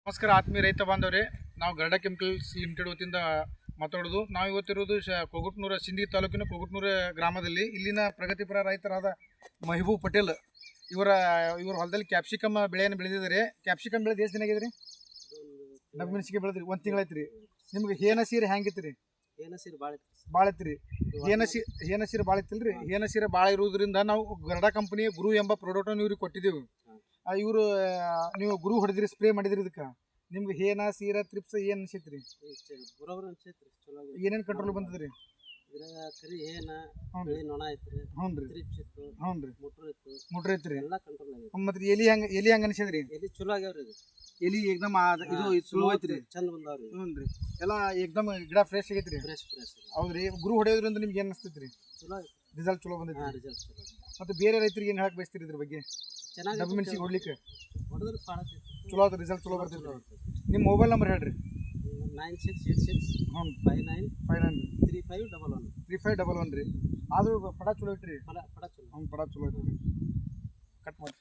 ನಮಸ್ಕಾರ ಆತ್ಮೀಯ ರೈತ ಬಾಂಧವರೇ, ನಾವು ಗರುಡ ಕೆಮಿಕಲ್ಸ್ ಲಿಮಿಟೆಡ್ ವತಿಯಿಂದ ಮಾತಾಡೋದು. ನಾವು ಇವತ್ತಿರೋದು ಕೊಗುಟ್ನೂರ ಸಿಂದಗಿ ತಾಲೂಕಿನ ಕೊಗುಟ್ನೂರ ಗ್ರಾಮದಲ್ಲಿ. ಇಲ್ಲಿನ ಪ್ರಗತಿಪರ ರೈತರಾದ ಮೆಹಬೂಬ್ ಪಟೇಲ್ ಇವರ ಹೊಲದಲ್ಲಿ ಕ್ಯಾಪ್ಸಿಕಮ್ ಬೆಳೆಯನ್ನು ಬೆಳೆದಿದ್ದಾರೆ. ಕ್ಯಾಪ್ಸಿಕಮ್ ಬೆಳೆದು ಎಷ್ಟು ದಿನ ಆಗಿದ್ರಿ? ಡಬ್ಬಮೆಣಸಿಗೆ ಬೆಳೆದ್ರಿ, ಒಂದು ತಿಂಗಳಾಯ್ತು ರೀ. ನಿಮ್ಗೆ ಹೇನಸೀರೆ ಹೆಂಗಿತ್ತು ರೀ? ಭಾಳ ಐತಿ ರೀ. ಹೇನಸೀರೆ ಭಾಳ ಇತ್ತಿಲ್ಲ ರೀ. ಹೇನಸೀರೆ ಭಾಳ ಇರೋದ್ರಿಂದ ನಾವು ಗರುಡ ಕಂಪನಿಯ ಗುರು ಎಂಬ ಪ್ರಾಡಕ್ಟನ್ನು ಇವ್ರಿಗೆ ಕೊಟ್ಟಿದ್ದೇವೆ. ಇವರು ನೀವು ಗುರು ಹೊಡೆದ್ರಿ, ಸ್ಪ್ರೇ ಮಾಡಿದ್ರಿ. ಇದಕ್ಕೆ ನಿಮ್ಗೆ ಹೇನ ಸೀರ ತ್ರಿಪ್ಸ್ ಏನು ಅನ್ಸೈತಿ ರೀ? ಏನೇನು ಕಂಟ್ರೋಲ್ ಬಂದದ್ರಿ? ಮುಟ್ರ ಐತ್ರಿ. ಮತ್ತೆ ಎಲಿ ಹೆಂಗೆ ಅನ್ಸದ್ರಿ? ಚಲೋ ಆಗ್ಯಾವ್ರಿ. ಎಲಿ ಏಕ್ದಮ್ ಇದು ಚಲೋ ಐತ್ರಿ, ಚಂದ ಬಂದಾವ್ರಿ. ಹ್ಞೂ ರೀ. ಎಲ್ಲ ಏಕ್ದಮ್ ಗಿಡ ಫ್ರೆಶ್ ಆಗೈತ್ರಿ. ಹೌದ್ರಿ. ಗುರು ಹೊಡೆಯೋದ್ರಿಂದ ನಿಮ್ಗೆ ಏನು ಅನಿಸ್ತೈತ್ರಿ? ಚಲೋ ರಿಸಲ್ಟ್ ಚಲೋ ಬಂದೈತಿ. ರಿಸಲ್ಟ್ ಚಲೋ. ಮತ್ತೆ ಬೇರೆ ರೈತರಿಗೆ ಏನು ಹೇಳಕ್ ಬಯಸ್ತೀರಿ ಇದ್ರ ಬಗ್ಗೆ? ಚೆನ್ನಾಗಿ ಡಬ್ಬಮೆಣಸಿಗೆ ಹೊಡ್ಲಿಕ್ಕೆ ಹೊಡೆದ್ರೆ ಚಲೋ ಆಯ್ತು, ರಿಸಲ್ಟ್ ಚಲೋ ಬರ್ತೈತಿ. ನಿಮ್ಮ ಮೊಬೈಲ್ ನಂಬರ್ ಹೇಳ್ರಿ. 9686593511 3511 ರೀ. ಆದ್ರೂ ಪಡ ಚಲೋ ಐತ್ರಿ. ಪಡ ಚಲೋ. ಪಡ ಚಲೋ ಐತ್ರಿ. ಕಟ್ ಮಾಡಿ.